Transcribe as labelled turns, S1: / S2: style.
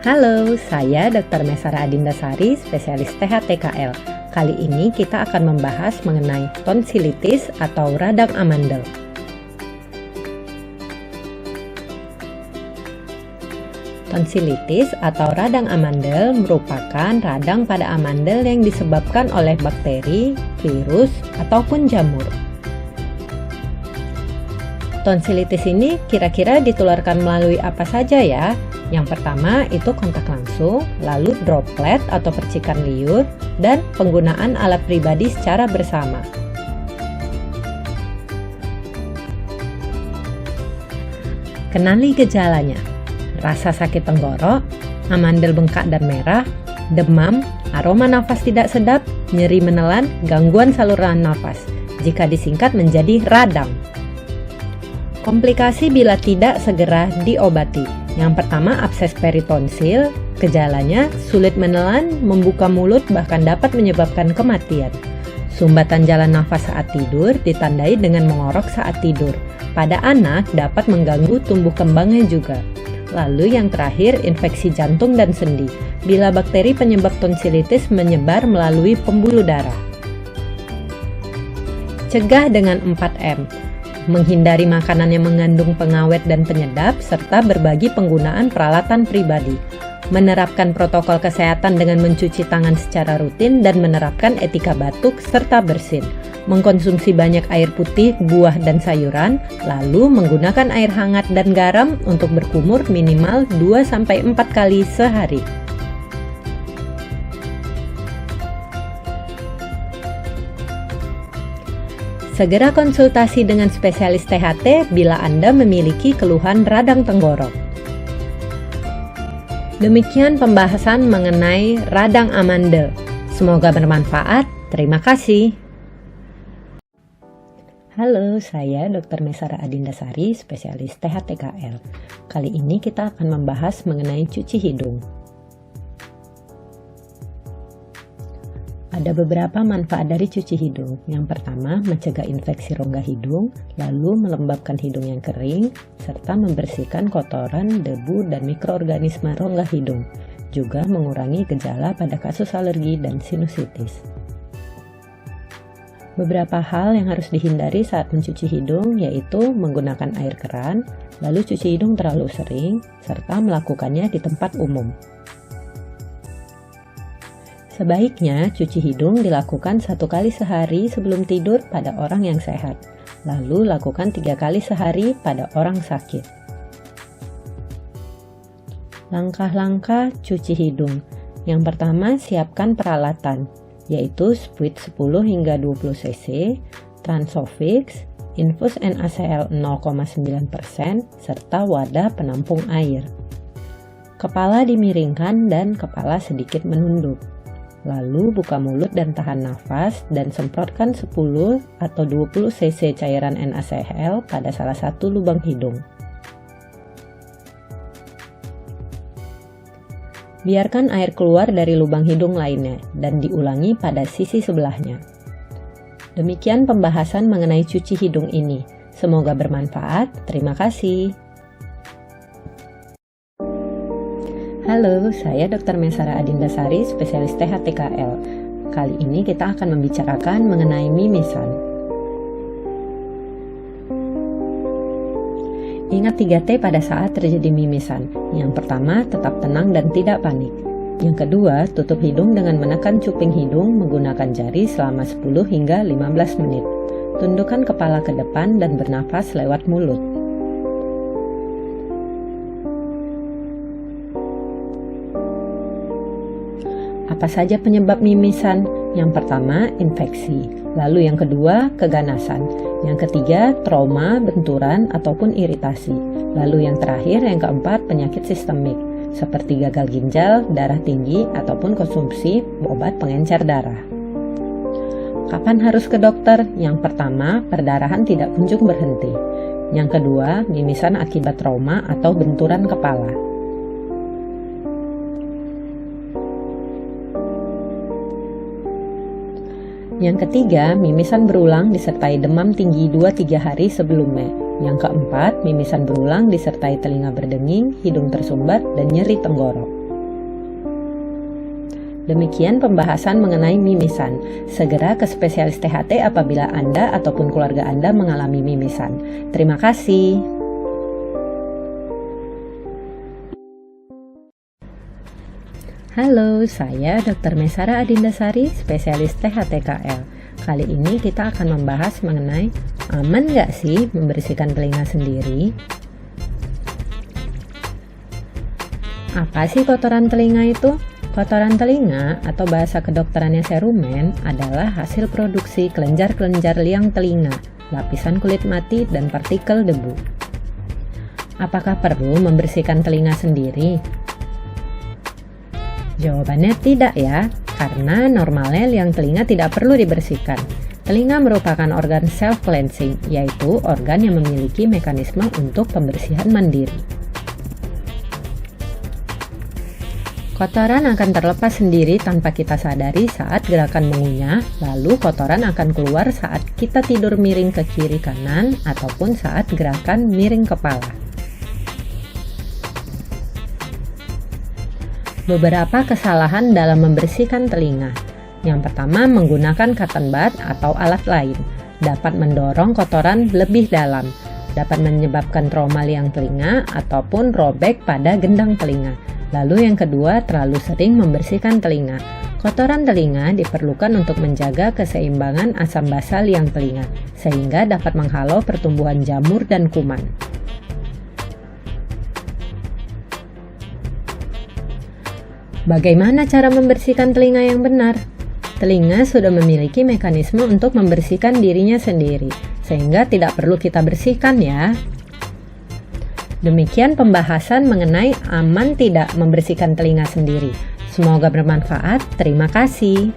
S1: Halo, saya Dr. Mesara Adindasari, spesialis THTKL. Kali ini kita akan membahas mengenai tonsilitis atau radang amandel. Tonsilitis atau radang amandel merupakan radang pada amandel yang disebabkan oleh bakteri, virus, ataupun jamur. Tonsilitis ini kira-kira ditularkan melalui apa saja ya? Yang pertama itu kontak langsung, lalu droplet atau percikan liur, dan penggunaan alat pribadi secara bersama. Kenali gejalanya: rasa sakit tenggorok, amandel bengkak dan merah, demam, aroma nafas tidak sedap, nyeri menelan, gangguan saluran nafas. Jika disingkat menjadi radang. Komplikasi bila tidak segera diobati. Yang pertama, abses peritonsil. Gejalanya sulit menelan, membuka mulut, bahkan dapat menyebabkan kematian. Sumbatan jalan nafas saat tidur ditandai dengan mengorok saat tidur. Pada anak dapat mengganggu tumbuh kembangnya juga. Lalu yang terakhir, infeksi jantung dan sendi. Bila bakteri penyebab tonsilitis menyebar melalui pembuluh darah. Cegah dengan 4M. Menghindari makanan yang mengandung pengawet dan penyedap, serta berbagi penggunaan peralatan pribadi. Menerapkan protokol kesehatan dengan mencuci tangan secara rutin dan menerapkan etika batuk serta bersin. Mengkonsumsi banyak air putih, buah, dan sayuran, lalu menggunakan air hangat dan garam untuk berkumur minimal 2-4 kali sehari. Segera konsultasi dengan spesialis THT bila Anda memiliki keluhan radang tenggorok. Demikian pembahasan mengenai radang amandel. Semoga bermanfaat. Terima kasih. Halo, saya Dr. Mesara Adindasari, spesialis THTKL. Kali ini kita akan membahas mengenai cuci hidung. Ada beberapa manfaat dari cuci hidung. Yang pertama, mencegah infeksi rongga hidung, lalu melembabkan hidung yang kering, serta membersihkan kotoran, debu, dan mikroorganisme rongga hidung. Juga mengurangi gejala pada kasus alergi dan sinusitis. Beberapa hal yang harus dihindari saat mencuci hidung yaitu menggunakan air keran, lalu cuci hidung terlalu sering, serta melakukannya di tempat umum. Sebaiknya cuci hidung dilakukan 1 kali sehari sebelum tidur pada orang yang sehat, lalu lakukan 3 kali sehari pada orang sakit. Langkah-langkah cuci hidung. Yang pertama, siapkan peralatan, yaitu spuit 10 hingga 20 cc, Transofix, infus NaCl 0,9%, serta wadah penampung air. Kepala dimiringkan dan kepala sedikit menunduk. Lalu buka mulut dan tahan nafas dan semprotkan 10 atau 20 cc cairan NaCl pada salah satu lubang hidung. Biarkan air keluar dari lubang hidung lainnya dan diulangi pada sisi sebelahnya. Demikian pembahasan mengenai cuci hidung ini. Semoga bermanfaat. Terima kasih. Halo, saya Dr. Mesara Adindasari, spesialis THTKL. Kali ini kita akan membicarakan mengenai mimisan. Ingat 3T pada saat terjadi mimisan. Yang pertama, tetap tenang dan tidak panik. Yang kedua, tutup hidung dengan menekan cuping hidung menggunakan jari selama 10 hingga 15 menit. Tundukkan kepala ke depan dan bernafas lewat mulut. Apa saja penyebab mimisan? Yang pertama, infeksi. Lalu yang kedua, keganasan. Yang ketiga, trauma, benturan, ataupun iritasi. Lalu yang terakhir, yang keempat, penyakit sistemik, seperti gagal ginjal, darah tinggi, ataupun konsumsi obat pengencer darah. Kapan harus ke dokter? Yang pertama, perdarahan tidak kunjung berhenti. Yang kedua, mimisan akibat trauma atau benturan kepala. Yang ketiga, mimisan berulang disertai demam tinggi 2-3 hari sebelumnya. Yang keempat, mimisan berulang disertai telinga berdenging, hidung tersumbat, dan nyeri tenggorok. Demikian pembahasan mengenai mimisan. Segera ke spesialis THT apabila Anda ataupun keluarga Anda mengalami mimisan. Terima kasih. Halo, saya Dr. Mesara Adindasari, spesialis THT-KL. Kali ini kita akan membahas mengenai aman nggak sih membersihkan telinga sendiri? Apa sih kotoran telinga itu? Kotoran telinga atau bahasa kedokterannya serumen adalah hasil produksi kelenjar-kelenjar liang telinga, lapisan kulit mati, dan partikel debu. Apakah perlu membersihkan telinga sendiri? Jawabannya tidak ya, karena normalnya liang telinga tidak perlu dibersihkan. Telinga merupakan organ self-cleansing, yaitu organ yang memiliki mekanisme untuk pembersihan mandiri. Kotoran akan terlepas sendiri tanpa kita sadari saat gerakan mengunyah, lalu kotoran akan keluar saat kita tidur miring ke kiri kanan ataupun saat gerakan miring kepala. Beberapa kesalahan dalam membersihkan telinga. Yang pertama, menggunakan cotton bud atau alat lain dapat mendorong kotoran lebih dalam, dapat menyebabkan trauma liang telinga ataupun robek pada gendang telinga. Lalu yang kedua, terlalu sering membersihkan telinga. Kotoran telinga diperlukan untuk menjaga keseimbangan asam basa liang telinga, sehingga dapat menghalau pertumbuhan jamur dan kuman. Bagaimana cara membersihkan telinga yang benar? Telinga sudah memiliki mekanisme untuk membersihkan dirinya sendiri, sehingga tidak perlu kita bersihkan ya. Demikian pembahasan mengenai aman tidak membersihkan telinga sendiri. Semoga bermanfaat. Terima kasih.